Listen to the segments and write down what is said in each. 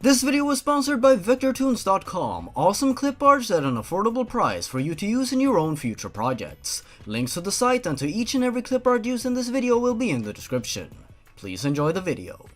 This video was sponsored by VectorTunes.com, awesome clip arts at an affordable price for you to use in your own future projects. Links to the site and to each and every clip art used in this video will be in the description. Please enjoy the video.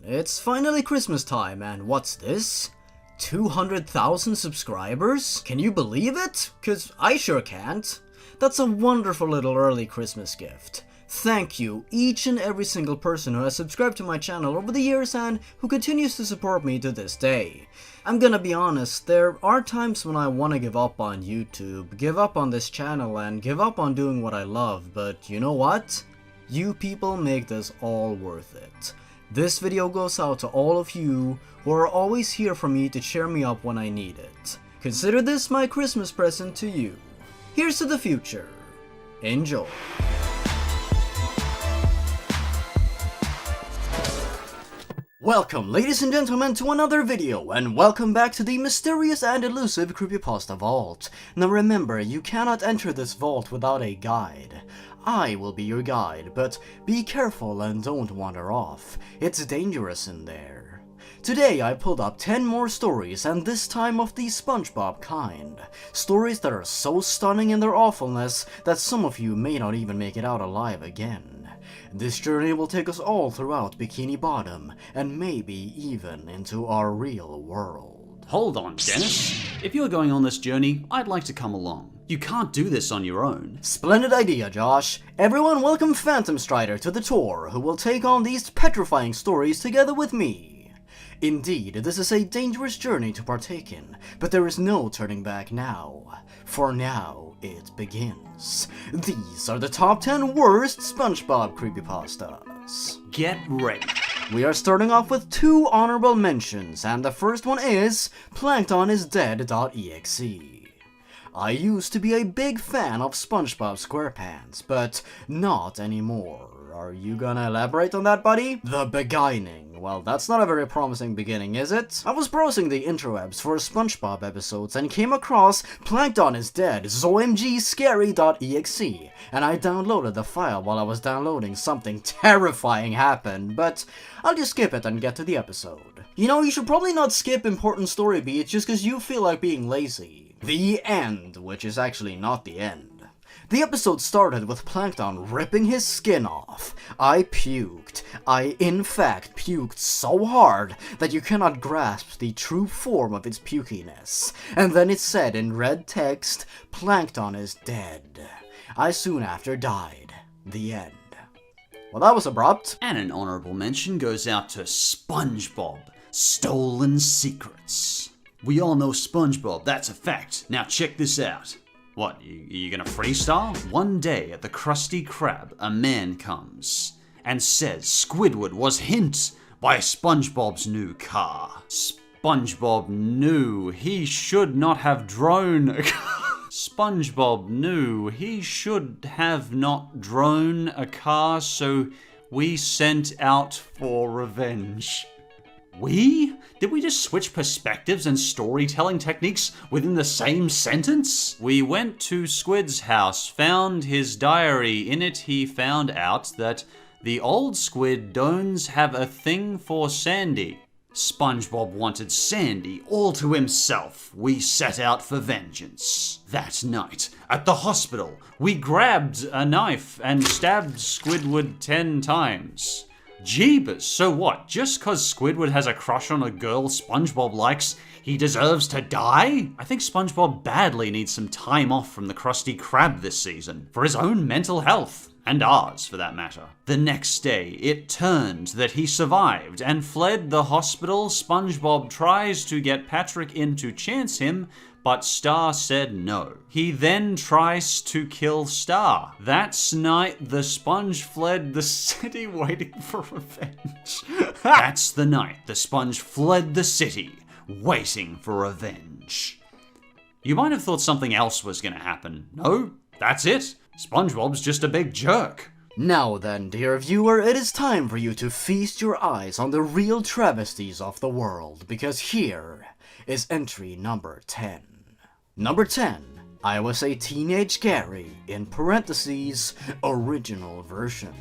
It's finally Christmas time, and what's this? 200,000 subscribers? Can you believe it? 'Cause I sure can't. That's a wonderful little early Christmas gift. Thank you, each and every single person who has subscribed to my channel over the years and who continues to support me to this day. I'm gonna be honest, there are times when I want to give up on YouTube, give up on this channel, and give up on doing what I love, but you know what? You people make this all worth it. This video goes out to all of you who are always here for me to cheer me up when I need it. Consider this my Christmas present to you. Here's to the future. Enjoy. Welcome, ladies and gentlemen, to another video, and welcome back to the mysterious and elusive Creepypasta Vault. Now remember, you cannot enter this vault without a guide. I will be your guide, but be careful and don't wander off. It's dangerous in there. Today I pulled up 10 more stories, and this time of the SpongeBob kind. Stories that are so stunning in their awfulness that some of you may not even make it out alive again. This journey will take us all throughout Bikini Bottom, and maybe even into our real world. Hold on, Dennis. If you're going on this journey, I'd like to come along. You can't do this on your own. Splendid idea, Josh. Everyone welcome PhantomStrider to the tour, who will take on these petrifying stories together with me. Indeed, this is a dangerous journey to partake in, but there is no turning back now. For now, it begins. These are the top 10 worst SpongeBob creepypastas. Get ready. We are starting off with 2 honorable mentions, and the first one is PlanktonsDead.exe. I used to be a big fan of SpongeBob SquarePants, but not anymore. Are you gonna elaborate on that, buddy? The beginning. Well, that's not a very promising beginning, is it? I was browsing the interwebs for SpongeBob episodes and came across PlanktonsDead.scary.exe, and I downloaded the file while I was downloading. Something terrifying happened, but I'll just skip it and get to the episode. You know, you should probably not skip important story beats just because you feel like being lazy. The end, which is actually not the end. The episode started with Plankton ripping his skin off. I puked. I, in fact, puked so hard that you cannot grasp the true form of its pukiness. And then it said in red text, Plankton is dead. I soon after died. The end. Well, that was abrupt. And an honorable mention goes out to SpongeBob, Stolen Secrets. We all know SpongeBob, that's a fact. Now check this out. What, you gonna freestyle? One day at the Krusty Krab, a man comes and says Squidward was hit by SpongeBob's new car. SpongeBob knew he should not have drone a car. SpongeBob knew he should have not drone a car, so we sent out for revenge. Did we just switch perspectives and storytelling techniques within the same sentence? We went to Squid's house, found his diary. In it he found out that the old Squid don't have a thing for Sandy. SpongeBob wanted Sandy all to himself. We set out for vengeance. That night, at the hospital, we grabbed a knife and stabbed Squidward 10 times. Jeebus, so what? Just cause Squidward has a crush on a girl SpongeBob likes, he deserves to die? I think SpongeBob badly needs some time off from the Krusty Krab this season, for his own mental health. And ours, for that matter. The next day, it turned that he survived and fled the hospital. SpongeBob tries to get Patrick in to chance him, but Star said no. He then tries to kill Star. That's night the sponge fled the city waiting for revenge. That's the night the sponge fled the city waiting for revenge. You might have thought something else was gonna happen. No, that's it. SpongeBob's just a big jerk. Now then, dear viewer, it is time for you to feast your eyes on the real travesties of the world, because here is entry number 10. Number 10. I was a teenage Gary, in parentheses, original version.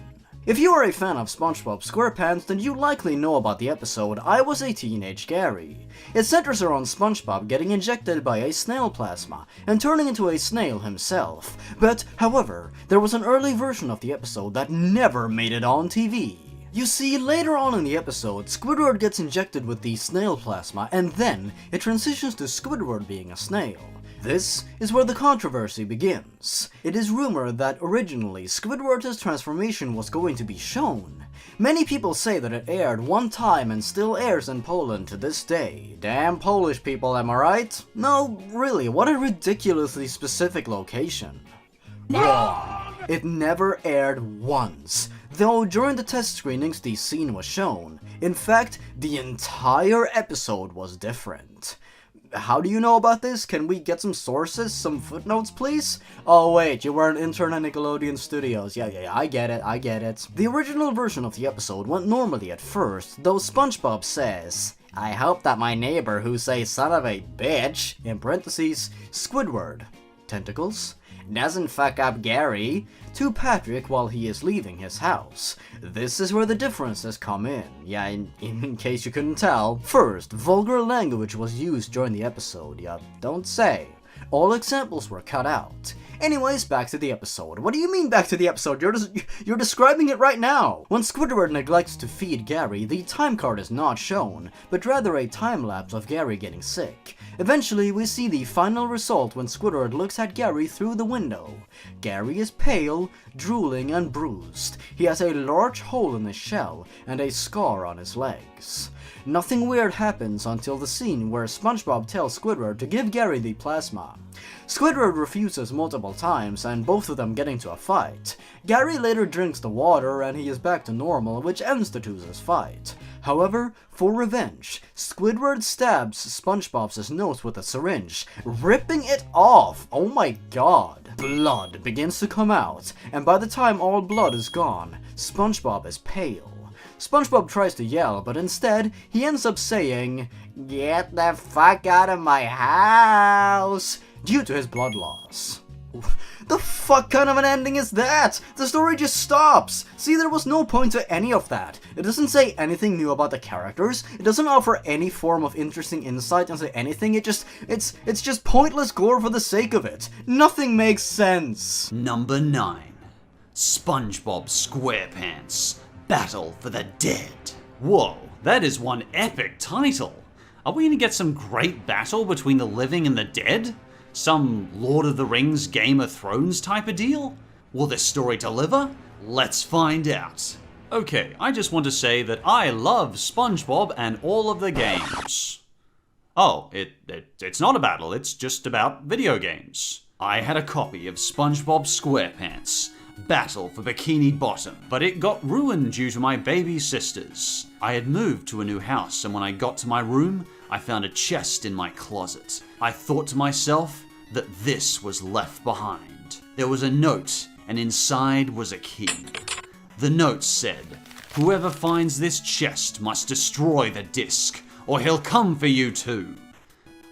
If you are a fan of SpongeBob SquarePants, then you likely know about the episode I Was a Teenage Gary. It centers around SpongeBob getting injected by a snail plasma and turning into a snail himself. But, however, there was an early version of the episode that never made it on TV. You see, later on in the episode, Squidward gets injected with the snail plasma, and then it transitions to Squidward being a snail. This is where the controversy begins. It is rumored that originally Squidward's transformation was going to be shown. Many people say that it aired one time and still airs in Poland to this day. Damn Polish people, am I right? No, really, what a ridiculously specific location. Wrong. It never aired once, though during the test screenings the scene was shown. In fact, the entire episode was different. How do you know about this? Can we get some sources, some footnotes, please? Oh wait, you were an intern at Nickelodeon Studios. Yeah, I get it. The original version of the episode went normally at first, though SpongeBob says, "I hope that my neighbor who says son of a bitch," in parentheses, Squidward, tentacles, doesn't fuck up Gary, to Patrick while he is leaving his house. This is where the differences come in. Yeah, in case you couldn't tell. First, vulgar language was used during the episode. Yeah, don't say. All examples were cut out. Anyways, back to the episode. What do you mean back to the episode? You're describing it right now! When Squidward neglects to feed Gary, the time card is not shown, but rather a time-lapse of Gary getting sick. Eventually, we see the final result when Squidward looks at Gary through the window. Gary is pale, drooling, and bruised. He has a large hole in his shell, and a scar on his legs. Nothing weird happens until the scene where SpongeBob tells Squidward to give Gary the plasma. Squidward refuses multiple times, and both of them get into a fight. Gary later drinks the water, and he is back to normal, which ends the two's fight. However, for revenge, Squidward stabs SpongeBob's nose with a syringe, ripping it off. Oh my god. Blood begins to come out, and by the time all blood is gone, SpongeBob is pale. SpongeBob tries to yell, but instead, he ends up saying, "Get the fuck out of my house," due to his blood loss. The fuck kind of an ending is that? The story just stops! See, there was no point to any of that. It doesn't say anything new about the characters, it doesn't offer any form of interesting insight into anything, it's just pointless gore for the sake of it. Nothing makes sense. Number 9. SpongeBob SquarePants. Battle for the Dead. Whoa, that is one epic title. Are we gonna get some great battle between the living and the dead? Some Lord of the Rings, Game of Thrones type of deal? Will this story deliver? Let's find out. Okay, I just want to say that I love SpongeBob and all of the games. Oh, it's not a battle, it's just about video games. I had a copy of SpongeBob SquarePants. Battle for Bikini Bottom, but it got ruined due to my baby sisters. I had moved to a new house, and when I got to my room, I found a chest in my closet. I thought to myself that this was left behind. There was a note, and inside was a key. The note said, "Whoever finds this chest must destroy the disc, or he'll come for you too."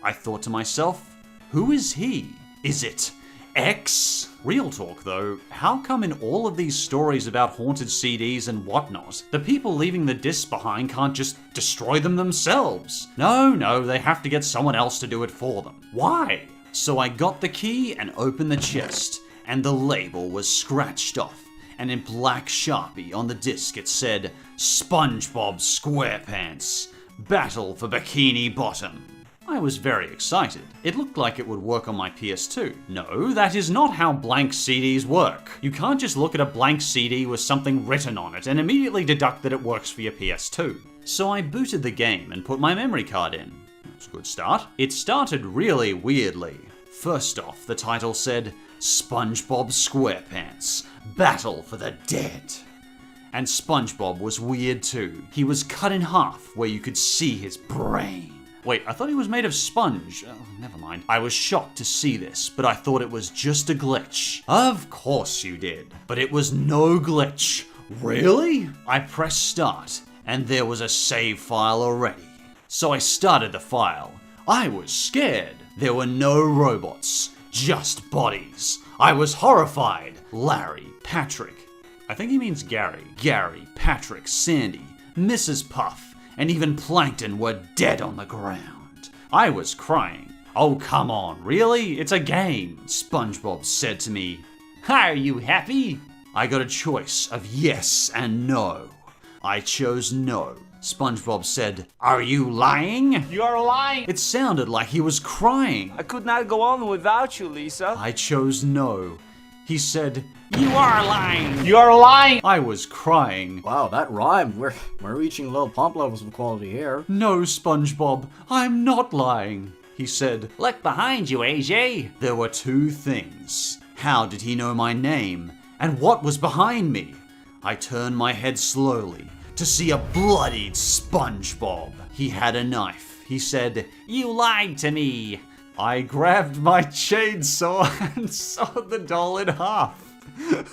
I thought to myself, who is he? Is it X? Real talk though, how come in all of these stories about haunted CDs and whatnot, the people leaving the discs behind can't just destroy them themselves? No, they have to get someone else to do it for them. Why? So I got the key and opened the chest, and the label was scratched off, and in black Sharpie on the disc it said, SpongeBob SquarePants, Battle for Bikini Bottom. I was very excited. It looked like it would work on my PS2. No, that is not how blank CDs work. You can't just look at a blank CD with something written on it and immediately deduct that it works for your PS2. So I booted the game and put my memory card in. That's a good start. It started really weirdly. First off, the title said, SpongeBob SquarePants, Battle for the Dead. And SpongeBob was weird too. He was cut in half where you could see his brain. Wait, I thought he was made of sponge. Oh, never mind. I was shocked to see this, but I thought it was just a glitch. Of course you did. But it was no glitch. Really? I pressed start, and there was a save file already. So I started the file. I was scared. There were no robots, just bodies. I was horrified. Larry, Patrick, I think he means Gary. Gary, Patrick, Sandy, Mrs. Puff, and even Plankton were dead on the ground. I was crying. "Oh, come on, really? It's a game," SpongeBob said to me. "Are you happy?" I got a choice of yes and no. I chose no. SpongeBob said, "Are you lying?" You are lying. It sounded like he was crying. I could not go on without you, Lisa. I chose no. He said, "You are lying." You are lying. I was crying. Wow, that rhymed. We're reaching low pump levels of quality here. "No, SpongeBob, I'm not lying," he said. "Look behind you, AJ." There were two things. How did he know my name? And what was behind me? I turned my head slowly to see a bloodied SpongeBob. He had a knife. He said, "You lied to me." I grabbed my chainsaw and sawed the doll in half.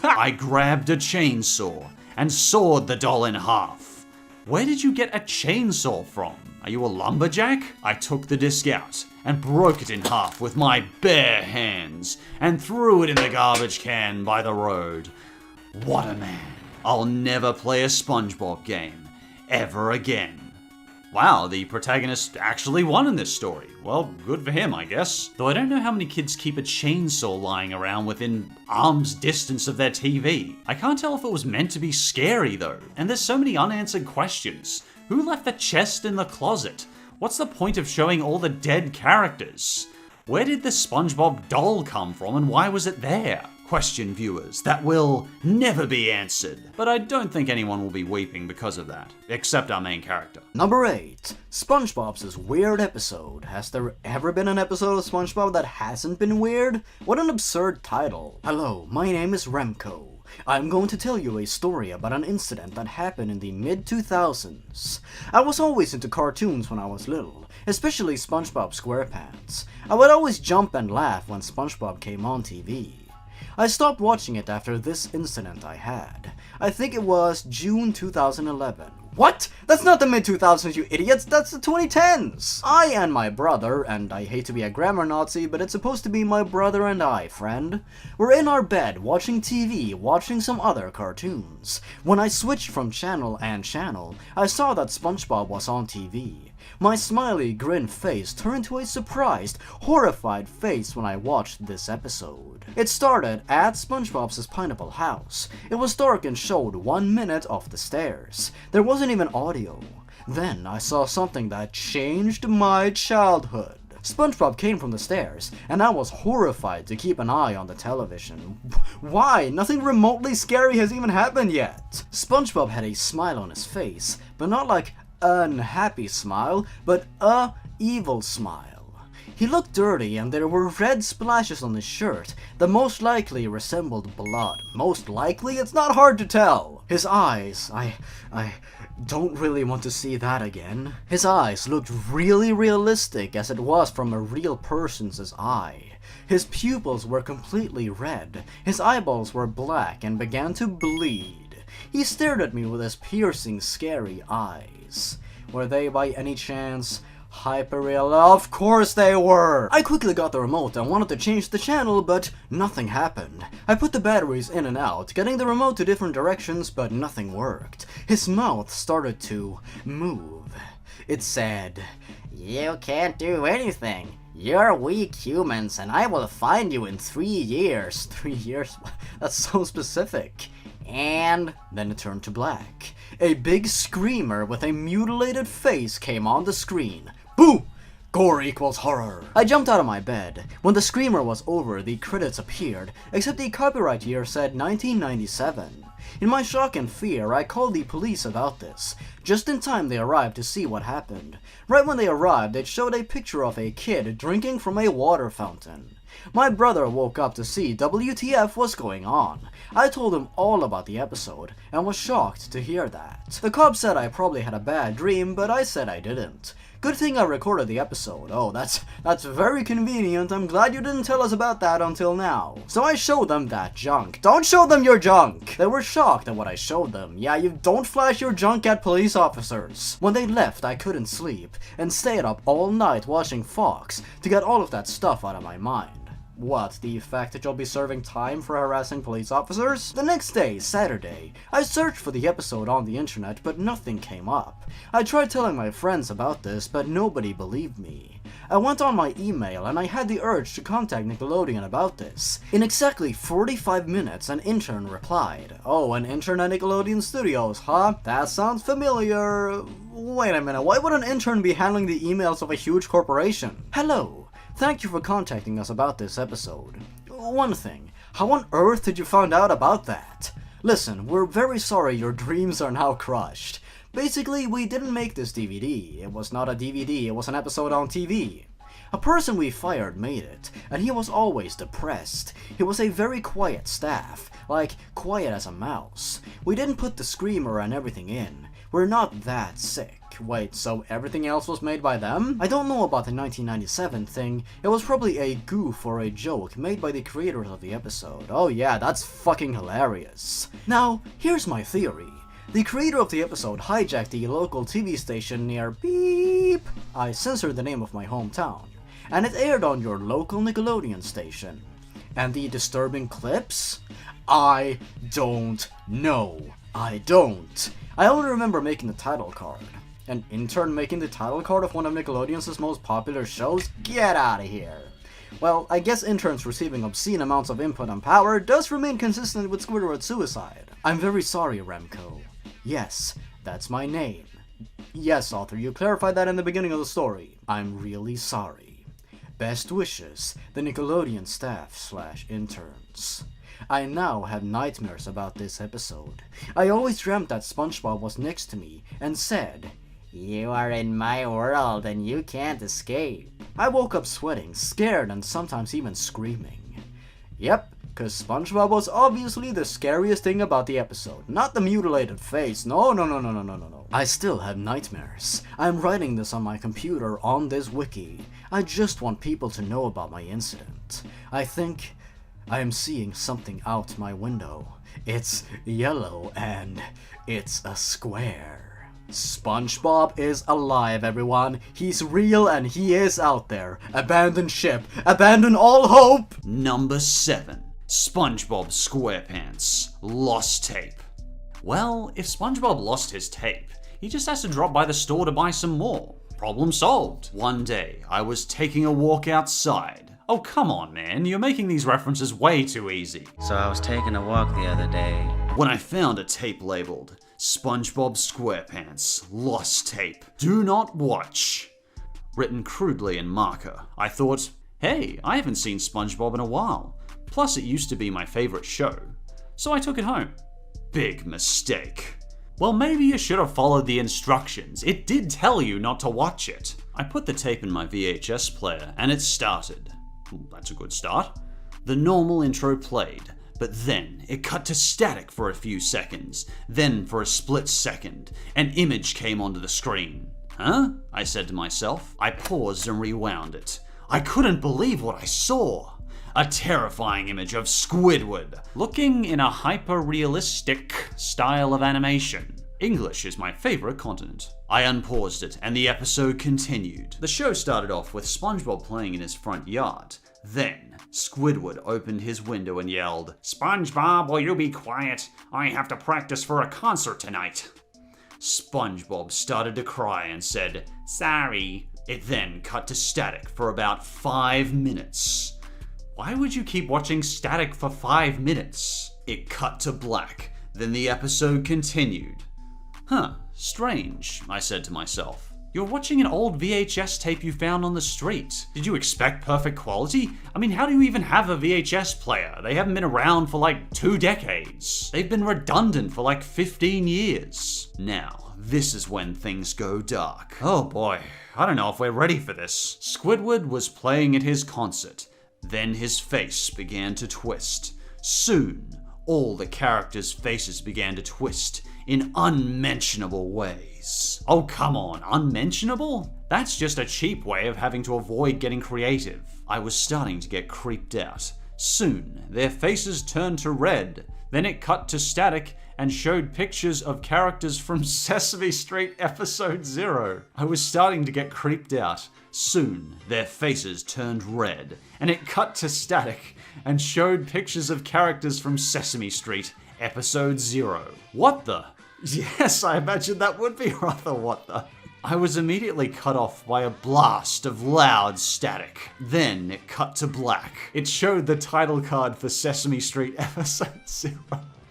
I grabbed a chainsaw and sawed the doll in half. Where did you get a chainsaw from? Are you a lumberjack? I took the disc out and broke it in half with my bare hands and threw it in the garbage can by the road. What a man. I'll never play a SpongeBob game ever again. Wow, the protagonist actually won in this story. Well, good for him, I guess. Though I don't know how many kids keep a chainsaw lying around within arm's distance of their TV. I can't tell if it was meant to be scary, though. And there's so many unanswered questions. Who left the chest in the closet? What's the point of showing all the dead characters? Where did the SpongeBob doll come from and why was it there? Question, viewers, that will never be answered. But I don't think anyone will be weeping because of that, except our main character. Number 8. SpongeBob's Weird Episode. Has there ever been an episode of SpongeBob that hasn't been weird? What an absurd title. Hello, my name is Remco. I'm going to tell you a story about an incident that happened in the mid-2000s. I was always into cartoons when I was little, especially SpongeBob SquarePants. I would always jump and laugh when SpongeBob came on TV. I stopped watching it after this incident I had. I think it was June 2011. What? That's not the mid-2000s, you idiots! That's the 2010s! I and my brother, and I hate to be a grammar Nazi, but it's supposed to be my brother and I, friend, were in our bed watching TV, watching some other cartoons. When I switched from channel and channel, I saw that SpongeBob was on TV. My smiley grin face turned to a surprised, horrified face when I watched this episode. It started at SpongeBob's Pineapple House. It was dark and showed 1 minute off the stairs. There wasn't even audio. Then I saw something that changed my childhood. SpongeBob came from the stairs, and I was horrified to keep an eye on the television. Why? Nothing remotely scary has even happened yet. SpongeBob had a smile on his face, but not like an happy smile, but a evil smile. He looked dirty and there were red splashes on his shirt that most likely resembled blood. Most likely? It's not hard to tell. His eyes, I don't really want to see that again. His eyes looked really realistic as it was from a real person's eye. His pupils were completely red. His eyeballs were black and began to bleed. He stared at me with his piercing, scary eyes. Were they by any chance hyper-real? Of course they were! I quickly got the remote and wanted to change the channel, but nothing happened. I put the batteries in and out, getting the remote to different directions, but nothing worked. His mouth started to move. It said, "You can't do anything. You're weak humans, and I will find you in 3 years. 3 years? That's so specific. And then it turned to black. A big screamer with a mutilated face came on the screen. Boo! Gore equals horror. I jumped out of my bed. When the screamer was over, the credits appeared, except the copyright year said 1997. In my shock and fear, I called the police about this. Just in time they arrived to see what happened. Right when they arrived, it showed a picture of a kid drinking from a water fountain. My brother woke up to see WTF was going on. I told him all about the episode, and was shocked to hear that. The cop said I probably had a bad dream, but I said I didn't. Good thing I recorded the episode. Oh, that's very convenient. I'm glad you didn't tell us about that until now. So I showed them that junk. Don't show them your junk! They were shocked at what I showed them. Yeah, you don't flash your junk at police officers. When they left, I couldn't sleep, and stayed up all night watching Fox to get all of that stuff out of my mind. What, the fact that you'll be serving time for harassing police officers? The next day, Saturday, I searched for the episode on the internet, but nothing came up. I tried telling my friends about this, but nobody believed me. I went on my email and I had the urge to contact Nickelodeon about this. In exactly 45 minutes, an intern replied. Oh, an intern at Nickelodeon Studios, huh? That sounds familiar. Wait a minute, why would an intern be handling the emails of a huge corporation? Hello. Thank you for contacting us about this episode. One thing, how on earth did you find out about that? Listen, we're very sorry your dreams are now crushed. Basically, we didn't make this DVD. It was not a DVD, it was an episode on TV. A person we fired made it, and he was always depressed. He was a very quiet staff, like quiet as a mouse. We didn't put the screamer and everything in. We're not that sick. Wait, so everything else was made by them? I don't know about the 1997 thing. It was probably a goof or a joke made by the creators of the episode. Oh yeah, that's fucking hilarious. Now, here's my theory. The creator of the episode hijacked the local TV station near beep. I censored the name of my hometown. And it aired on your local Nickelodeon station. And the disturbing clips? I don't know. I don't. I only remember making the title card. An intern making the title card of one of Nickelodeon's most popular shows? Get out of here. Well, I guess interns receiving obscene amounts of input and power does remain consistent with Squidward's suicide. I'm very sorry, Remco. Yes, that's my name. Yes, author, you clarified that in the beginning of the story. I'm really sorry. Best wishes, the Nickelodeon staff/interns. I now have nightmares about this episode. I always dreamt that SpongeBob was next to me and said, "You are in my world and you can't escape." I woke up sweating, scared, and sometimes even screaming. Yep, cause SpongeBob was obviously the scariest thing about the episode, not the mutilated face. No. I still have nightmares. I'm writing this on my computer on this wiki. I just want people to know about my incident. I think I am seeing something out my window. It's yellow and it's a square. SpongeBob is alive, everyone. He's real and he is out there. Abandon ship. Abandon all hope. Number 7. SpongeBob SquarePants. Lost tape. Well, if SpongeBob lost his tape, he just has to drop by the store to buy some more. Problem solved. One day, I was taking a walk outside. Oh, come on, man. You're making these references way too easy. So I was taking a walk the other day. When I found a tape labeled SpongeBob SquarePants Lost Tape. Do not watch. Written crudely in marker. I thought, hey, I haven't seen SpongeBob in a while. Plus, it used to be my favorite show. So I took it home. Big mistake. Well, maybe you should have followed the instructions. It did tell you not to watch it. I put the tape in my VHS player and it started. That's a good start. The normal intro played, but then it cut to static for a few seconds. Then for a split second, an image came onto the screen. Huh? I said to myself. I paused and rewound it. I couldn't believe what I saw. A terrifying image of Squidward, looking in a hyper-realistic style of animation. English is my favorite continent. I unpaused it, and the episode continued. The show started off with SpongeBob playing in his front yard. Then, Squidward opened his window and yelled, "SpongeBob, will you be quiet? I have to practice for a concert tonight." SpongeBob started to cry and said, "Sorry." It then cut to static for about 5 minutes. Why would you keep watching static for 5 minutes? It cut to black, then the episode continued. Huh, strange, I said to myself. You're watching an old VHS tape you found on the street. Did you expect perfect quality? I mean, how do you even have a VHS player? They haven't been around for like 2 decades. They've been redundant for like 15 years. Now, this is when things go dark. Oh boy, I don't know if we're ready for this. Squidward was playing at his concert. Then his face began to twist. Soon, all the characters' faces began to twist in unmentionable ways. Oh, come on, unmentionable? That's just a cheap way of having to avoid getting creative. I was starting to get creeped out. Soon, their faces turned to red, Then it cut to static and showed pictures of characters from Sesame Street Episode 0. I was starting to get creeped out. Soon, their faces turned red, and it cut to static and showed pictures of characters from Sesame Street Episode 0. What the? Yes, I imagine that would be rather what the. I was immediately cut off by a blast of loud static. Then it cut to black. It showed the title card for Sesame Street Episode 0.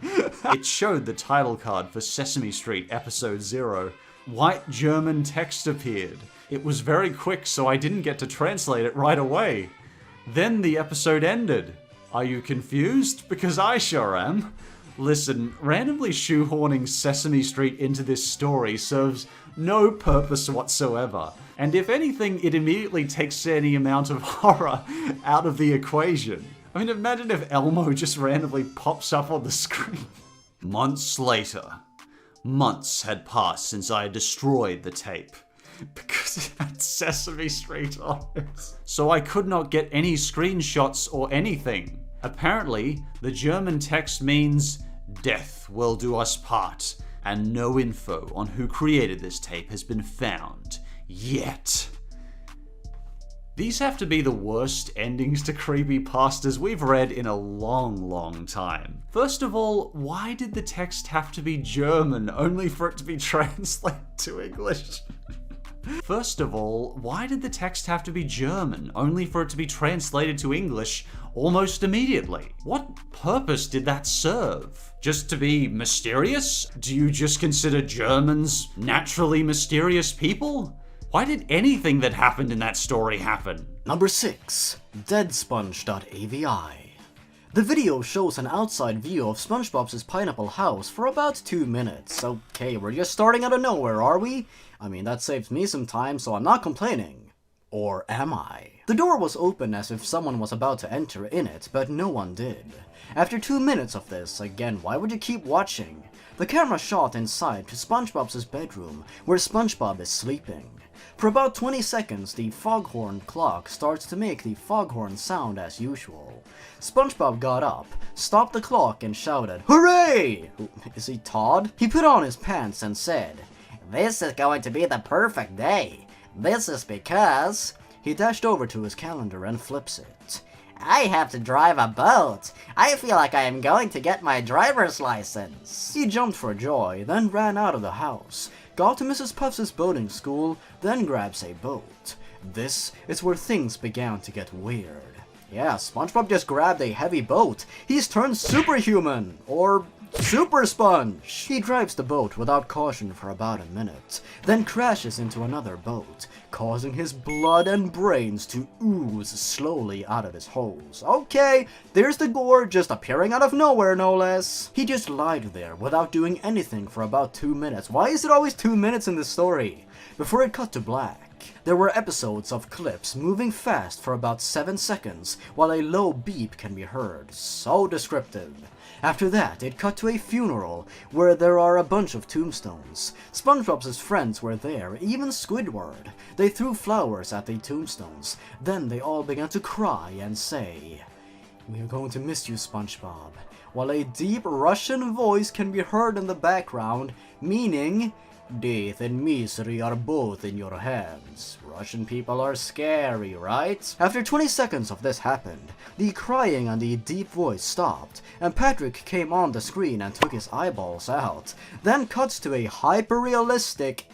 It showed the title card for Sesame Street Episode 0. White German text appeared. It was very quick, so I didn't get to translate it right away. Then the episode ended. Are you confused? Because I sure am. Listen, randomly shoehorning Sesame Street into this story serves no purpose whatsoever. And if anything, it immediately takes any amount of horror out of the equation. I mean, imagine if Elmo just randomly pops up on the screen. Months later. Months had passed since I had destroyed the tape. Because it had Sesame Street on it. So I could not get any screenshots or anything. Apparently, the German text means, "Death will do us part," and no info on who created this tape has been found yet. These have to be the worst endings to creepypastas we've read in a long time. First of all, why did the text have to be German only for it to be translated to English? First of all, why did the text have to be German only for it to be translated to English almost immediately? What purpose did that serve? Just to be mysterious? Do you just consider Germans naturally mysterious people? Why did anything that happened in that story happen? Number 6. Deadsponge.avi. The video shows an outside view of SpongeBob's pineapple house for about 2 minutes. Okay, we're just starting out of nowhere, are we? I mean, that saves me some time, so I'm not complaining. Or am I? The door was open as if someone was about to enter in it, but no one did. After 2 minutes of this, again, why would you keep watching? The camera shot inside to SpongeBob's bedroom, where SpongeBob is sleeping. For about 20 seconds, the foghorn clock starts to make the foghorn sound as usual. SpongeBob got up, stopped the clock, and shouted, "Hooray!" Is he Todd? He put on his pants and said, "This is going to be the perfect day. This is because..." He dashed over to his calendar and flips it. "I have to drive a boat. I feel like I am going to get my driver's license." He jumped for joy, then ran out of the house, got to Mrs. Puff's boating school, then grabs a boat. This is where things began to get weird. Yeah, SpongeBob just grabbed a heavy boat. He's turned superhuman, or Super Sponge! He drives the boat without caution for about a minute, then crashes into another boat, causing his blood and brains to ooze slowly out of his holes. Okay, there's the gore just appearing out of nowhere, no less. He just lied there without doing anything for about 2 minutes. Why is it always 2 minutes in this story? Before it cut to black. There were episodes of clips moving fast for about 7 seconds, while a low beep can be heard. So descriptive. After that, it cut to a funeral, where there are a bunch of tombstones. SpongeBob's friends were there, even Squidward. They threw flowers at the tombstones. Then they all began to cry and say, "We are going to miss you, SpongeBob," while a deep Russian voice can be heard in the background, meaning, "Death and misery are both in your hands." Russian people are scary, right? After 20 seconds of this happened, the crying and the deep voice stopped, and Patrick came on the screen and took his eyeballs out. Then cuts to a hyper-realistic,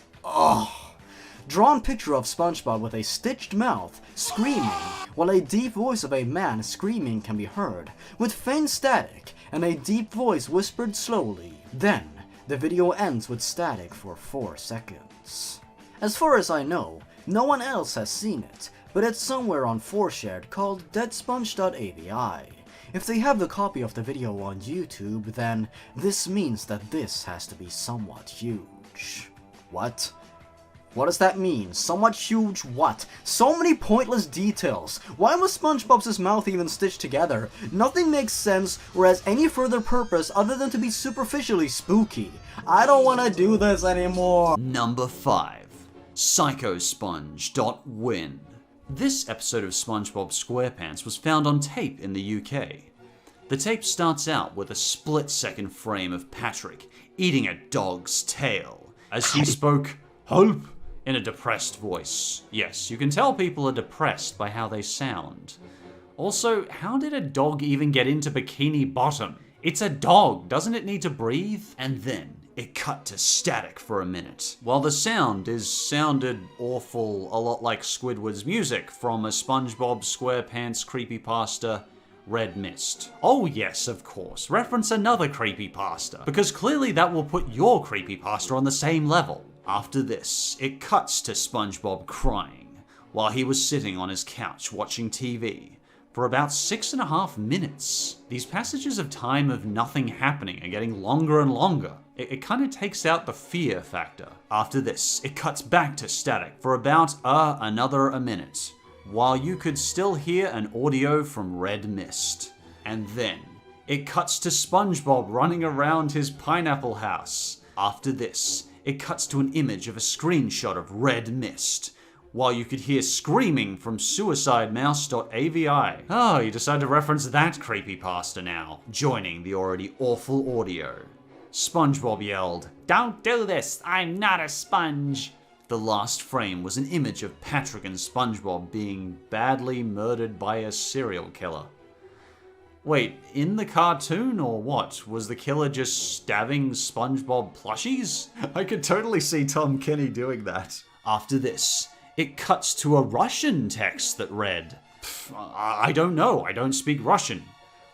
drawn picture of SpongeBob with a stitched mouth, screaming, while a deep voice of a man screaming can be heard, with faint static, and a deep voice whispered slowly. Then, the video ends with static for 4 seconds. As far as I know, no one else has seen it, but it's somewhere on 4shared called deadsponge.avi. If they have the copy of the video on YouTube, then this means that this has to be somewhat huge. What? What does that mean? Somewhat huge what? So many pointless details. Why was SpongeBob's mouth even stitched together? Nothing makes sense or has any further purpose other than to be superficially spooky. I don't want to do this anymore. Number 5. PsychoSponge.win. This episode of SpongeBob SquarePants was found on tape in the UK. The tape starts out with a split-second frame of Patrick eating a dog's tail as he spoke, "Help!" in a depressed voice. Yes, you can tell people are depressed by how they sound. Also, how did a dog even get into Bikini Bottom? It's a dog, doesn't it need to breathe? And then it cut to static for a minute, while the sound sounded awful, a lot like Squidward's music from a SpongeBob SquarePants creepypasta, Red Mist. Oh yes, of course, reference another creepypasta, because clearly that will put your creepypasta on the same level. After this, it cuts to SpongeBob crying, while he was sitting on his couch watching TV, for about 6.5 minutes. These passages of time of nothing happening are getting longer and longer. It kind of takes out the fear factor. After this, it cuts back to static for about another minute, while you could still hear an audio from Red Mist. And then, it cuts to SpongeBob running around his pineapple house. After this, it cuts to an image of a screenshot of Red Mist, while you could hear screaming from suicidemouse.avi. Oh, you decide to reference that creepypasta now, joining the already awful audio. SpongeBob yelled, Don't do this, I'm not a sponge. The last frame was an image of Patrick and SpongeBob being badly murdered by a serial killer. Wait, in the cartoon or what? Was the killer just stabbing SpongeBob plushies? I could totally see Tom Kenny doing that. After this, it cuts to a Russian text that read, I don't know, I don't speak Russian.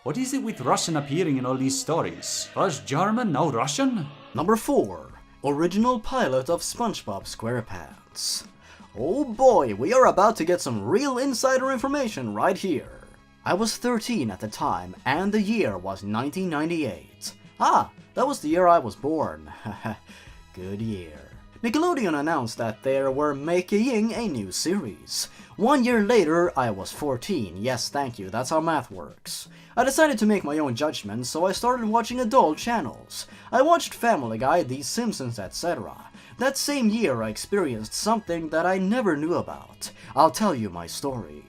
What is it with Russian appearing in all these stories? First German, now Russian? Number 4. Original pilot of SpongeBob SquarePants. Oh boy, we are about to get some real insider information right here. I was 13 at the time, and the year was 1998. Ah, that was the year I was born. Good year. Nickelodeon announced that they were making a new series. 1 year later, I was 14. Yes, thank you, that's how math works. I decided to make my own judgment, so I started watching adult channels. I watched Family Guy, The Simpsons, etc. That same year, I experienced something that I never knew about. I'll tell you my story.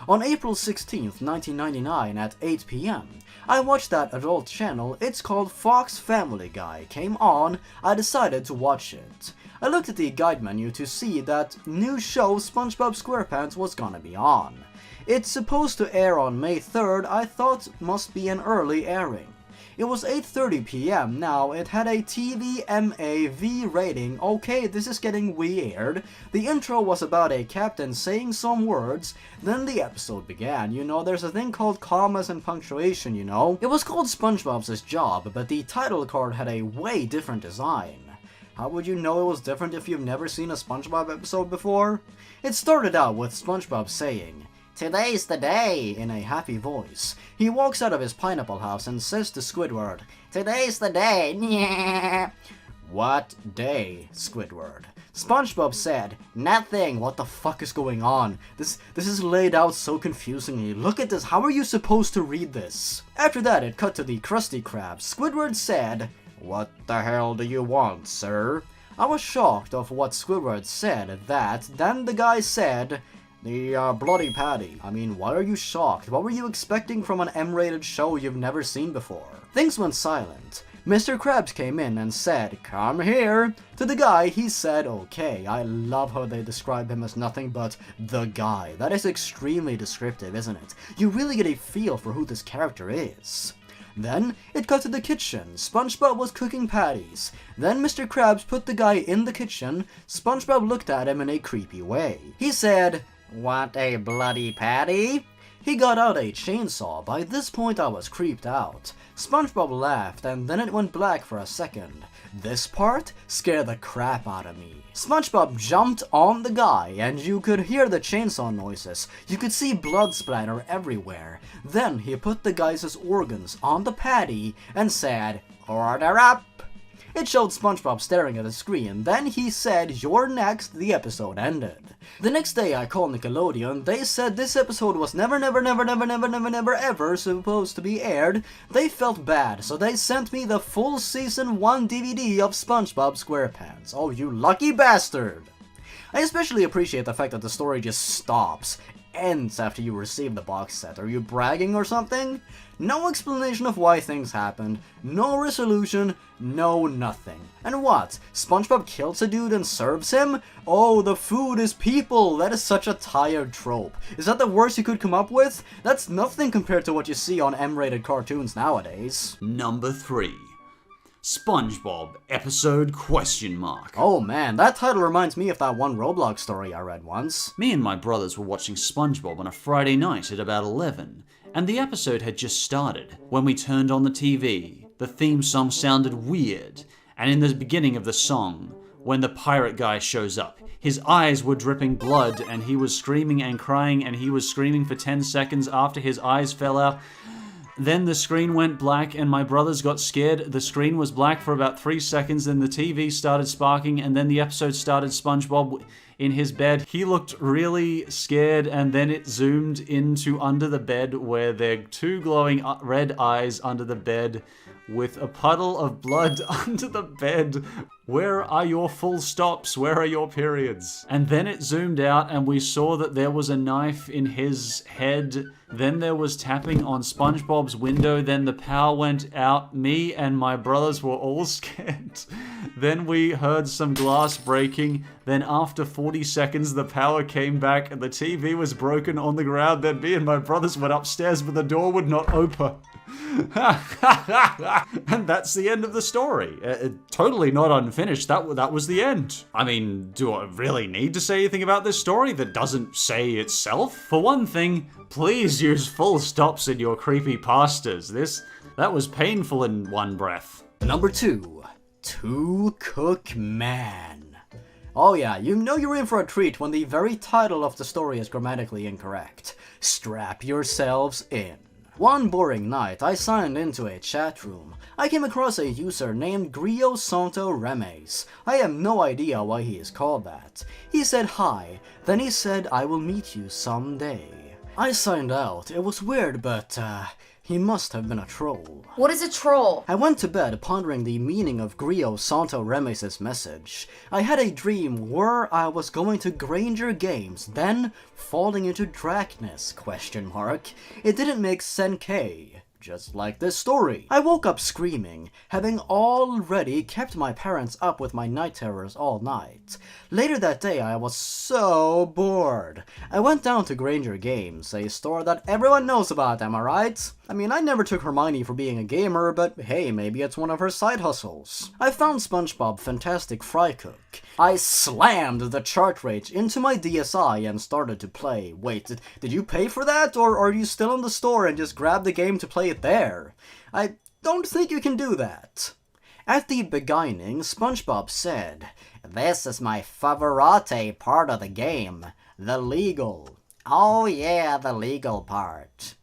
On April 16th, 1999 at 8 p.m., I watched that adult channel. It's called Fox Family Guy. Came on, I decided to watch it. I looked at the guide menu to see that new show SpongeBob SquarePants was gonna be on. It's supposed to air on May 3rd, I thought must be an early airing. It was 8:30 p.m. now, it had a TVMA-V rating. Okay, this is getting weird. The intro was about a captain saying some words, then the episode began. You know, there's a thing called commas and punctuation, you know? It was called SpongeBob's Job, but the title card had a way different design. How would you know it was different if you've never seen a SpongeBob episode before? It started out with SpongeBob saying, "Today's the day," in a happy voice. He walks out of his pineapple house and says to Squidward, "Today's the day." Nyeh. What day, Squidward? SpongeBob said, "Nothing. What the fuck is going on? This is laid out so confusingly. Look at this. How are you supposed to read this?" After that, it cut to the Krusty Krab. Squidward said, "What the hell do you want, sir?" I was shocked of what Squidward said. Then the guy said, "The bloody patty." I mean, why are you shocked? What were you expecting from an M-rated show you've never seen before? Things went silent. Mr. Krabs came in and said, "Come here." To the guy, he said, "Okay." I love how they describe him as nothing but the guy. That is extremely descriptive, isn't it? You really get a feel for who this character is. Then, it cut to the kitchen. SpongeBob was cooking patties. Then Mr. Krabs put the guy in the kitchen. SpongeBob looked at him in a creepy way. He said, "Want a bloody patty?" He got out a chainsaw. By this point I was creeped out. SpongeBob laughed and then it went black for a second. This part scared the crap out of me. SpongeBob jumped on the guy and you could hear the chainsaw noises. You could see blood splatter everywhere. Then he put the guy's organs on the patty and said, "Order up." It showed SpongeBob staring at the screen. Then he said, "You're next." The episode ended. The next day I called Nickelodeon. They said this episode was never ever supposed to be aired. They felt bad, so they sent me the full season 1 DVD of SpongeBob SquarePants. Oh, you lucky bastard! I especially appreciate the fact that the story just stops. ends after you receive the box set. Are you bragging or something? No explanation of why things happened, no resolution, no nothing. And what? SpongeBob kills a dude and serves him? Oh, the food is people! That is such a tired trope. Is that the worst you could come up with? That's nothing compared to what you see on M-rated cartoons nowadays. Number 3. SpongeBob episode ? Oh man, that title reminds me of that one Roblox story I read once. Me and my brothers were watching SpongeBob on a Friday night at about 11, and the episode had just started. When we turned on the TV, the theme song sounded weird, and in the beginning of the song, when the pirate guy shows up, his eyes were dripping blood, and he was screaming and crying, and he was screaming for 10 seconds after his eyes fell out. Then the screen went black and my brothers got scared. The screen was black for about 3 seconds, then the TV started sparking, and then the episode started SpongeBob in his bed. He looked really scared, and then it zoomed into under the bed where there are 2 glowing red eyes under the bed with a puddle of blood under the bed. Where are your full stops? Where are your periods? And then it zoomed out and we saw that there was a knife in his head. Then there was tapping on SpongeBob's window. Then the power went out. Me and my brothers were all scared. Then we heard some glass breaking. Then after 40 seconds, the power came back and the TV was broken on the ground. Then me and my brothers went upstairs, but the door would not open. And that's the end of the story. Totally not unfinished. That was the end. I mean, do I really need to say anything about this story that doesn't say itself? For one thing, please use full stops in your creepypastas. That was painful in one breath. Number 2. Two Cook Man. Oh yeah, you know you're in for a treat when the very title of the story is grammatically incorrect. Strap yourselves in. One boring night, I signed into a chat room. I came across a user named Grio Santo Remes. I have no idea why he is called that. He said hi, then he said I will meet you someday. I signed out. It was weird, but he must have been a troll. What is a troll? I went to bed pondering the meaning of Grio Santo Remes' message. I had a dream where I was going to Granger Games, then falling into Drakness, ? It didn't make sense, just like this story. I woke up screaming, having already kept my parents up with my night terrors all night. Later that day, I was so bored. I went down to Granger Games, a store that everyone knows about, am I right? I mean, I never took Hermione for being a gamer, but hey, maybe it's one of her side hustles. I found SpongeBob Fantastic Fry Cook. I slammed the chart rate into my DSi and started to play. Wait, did you pay for that, or are you still in the store and just grabbed the game to play it there? I don't think you can do that. At the beginning, SpongeBob said, "This is my favorite part of the game, the legal. Oh yeah, the legal part."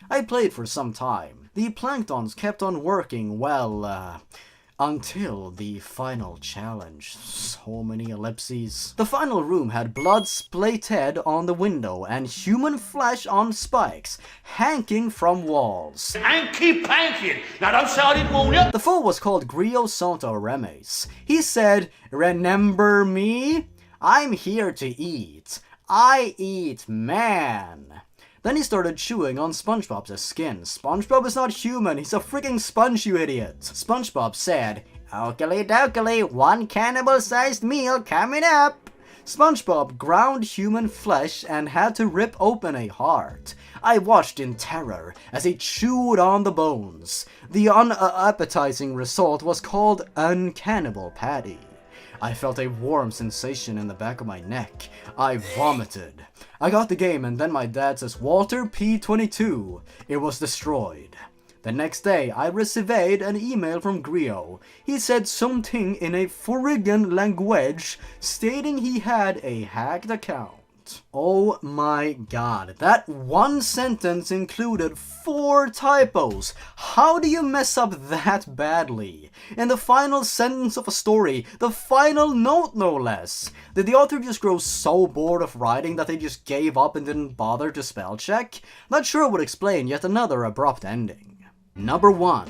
I played for some time. The planktons kept on working, well, until the final challenge. So many ellipses. The final room had blood splattered on the window and human flesh on spikes, hanking from walls. Hanky panky! Now don't say I didn't warn you! The fool was called Grio Santo Remes. He said, "Remember me? I'm here to eat. I eat man." Then he started chewing on SpongeBob's skin. SpongeBob is not human, he's a freaking sponge, you idiot. SpongeBob said, "Oakley dokley, one cannibal-sized meal coming up." SpongeBob ground human flesh and had to rip open a heart. I watched in terror as he chewed on the bones. The unappetizing result was called Uncannibal Patty. I felt a warm sensation in the back of my neck. I vomited. I got the game and then my dad says, "Walter P22. It was destroyed. The next day, I received an email from Grio. He said something in a foreign language stating he had a hacked account. Oh my god, that one sentence included 4 typos. How do you mess up that badly? In the final sentence of a story, the final note no less. Did the author just grow so bored of writing that they just gave up and didn't bother to spell check? That sure would explain yet another abrupt ending. Number 1.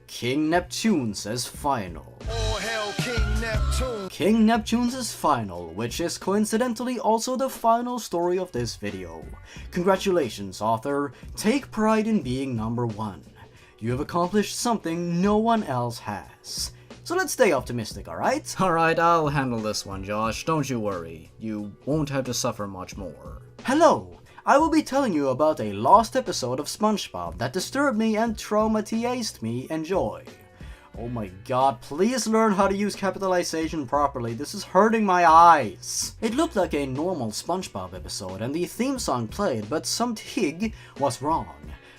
King Neptunes' final. Oh hell, King Neptune. King Neptunes' final, which is coincidentally also the final story of this video. Congratulations, author. Take pride in being number 1. You have accomplished something no one else has. So let's stay optimistic, alright? Alright, I'll handle this one, Josh. Don't you worry. You won't have to suffer much more. Hello! I will be telling you about a lost episode of SpongeBob that disturbed me and traumatized me. Enjoy. Oh my god, please learn how to use capitalization properly. This is hurting my eyes. It looked like a normal SpongeBob episode and the theme song played, but something was wrong.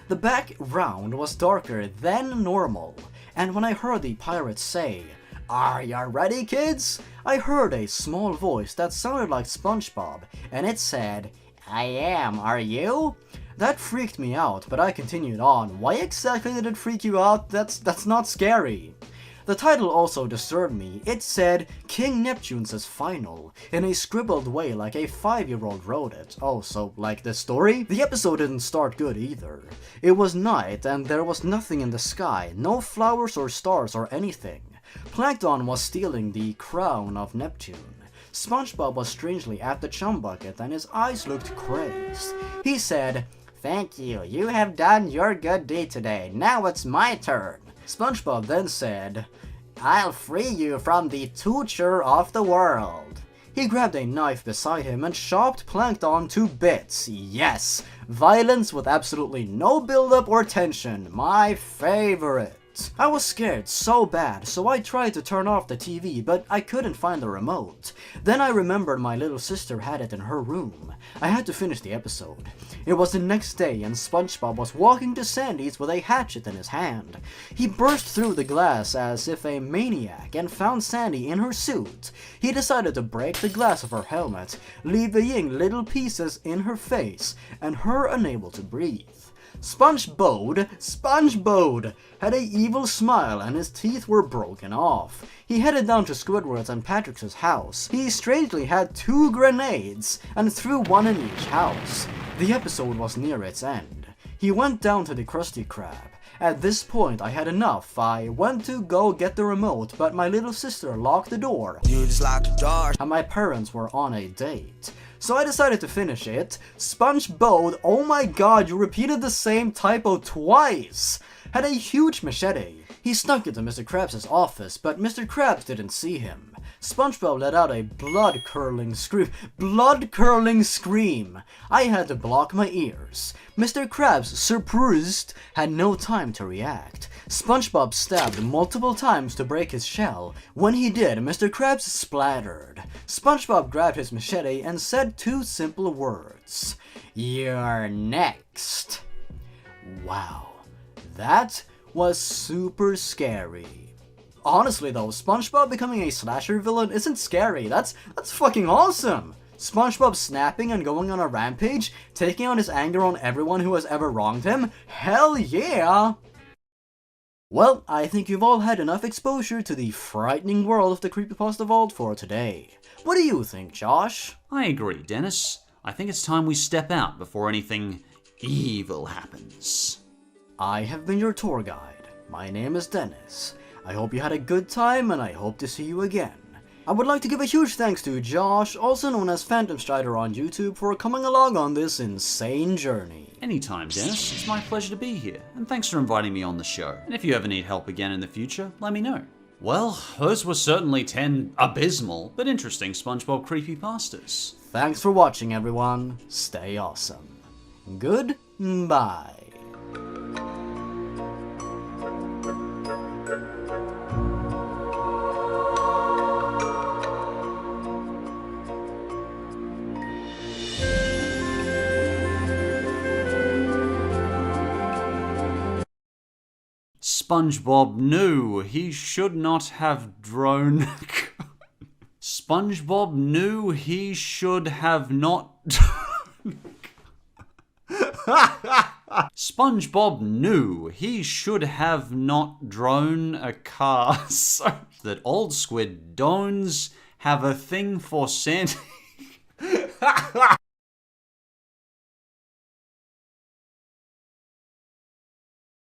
The background was darker than normal, and when I heard the pirates say, "Are ya ready, kids?" I heard a small voice that sounded like SpongeBob, and it said, "I am, are you?" That freaked me out, but I continued on. Why exactly did it freak you out? That's not scary. The title also disturbed me. It said, King Neptunes' final, in a scribbled way like a 5-year-old wrote it. Oh, so like the story? The episode didn't start good either. It was night and there was nothing in the sky, no flowers or stars or anything. Plankton was stealing the crown of Neptune. SpongeBob was strangely at the chum bucket and his eyes looked crazed. He said, "Thank you, you have done your good deed today, now it's my turn." SpongeBob then said, "I'll free you from the torture of the world." He grabbed a knife beside him and chopped Plankton to bits. Yes, violence with absolutely no build-up or tension, my favorite. I was scared so bad, so I tried to turn off the TV, but I couldn't find the remote. Then I remembered my little sister had it in her room. I had to finish the episode. It was the next day and SpongeBob was walking to Sandy's with a hatchet in his hand. He burst through the glass as if a maniac and found Sandy in her suit. He decided to break the glass of her helmet, leaving little pieces in her face and her unable to breathe. SpongeBob had a evil smile and his teeth were broken off. He headed down to Squidward's and Patrick's house. He strangely had 2 grenades and threw one in each house. The episode was near its end. He went down to the Krusty Krab. At this point I had enough. I went to go get the remote, but my little sister locked the door. You just locked the door. And my parents were on a date. So I decided to finish it. SpongeBob, oh my god, you repeated the same typo twice! Had a huge machete. He snuck into Mr. Krabs' office, but Mr. Krabs didn't see him. SpongeBob let out a blood-curdling scream. I had to block my ears. Mr. Krabs, surprised, had no time to react. SpongeBob stabbed multiple times to break his shell. When he did, Mr. Krabs splattered. SpongeBob grabbed his machete and said 2 simple words. "You're next." Wow, that was super scary. Honestly though, SpongeBob becoming a slasher villain isn't scary. That's fucking awesome. SpongeBob snapping and going on a rampage, taking out his anger on everyone who has ever wronged him? Hell yeah! Well, I think you've all had enough exposure to the frightening world of the Creepypasta Vault for today. What do you think, Josh? I agree, Dennis. I think it's time we step out before anything evil happens. I have been your tour guide. My name is Dennis. I hope you had a good time and I hope to see you again. I would like to give a huge thanks to Josh, also known as PhantomStrider on YouTube, for coming along on this insane journey. Anytime, Dennis. It's my pleasure to be here, and thanks for inviting me on the show. And if you ever need help again in the future, let me know. Well, those were certainly 10 abysmal but interesting SpongeBob creepypastas. Thanks for watching, everyone. Stay awesome. Goodbye. SpongeBob knew he should not have drawn. SpongeBob knew he should have not. SpongeBob knew he should have not drawn a car so that old squid dones have a thing for Santa.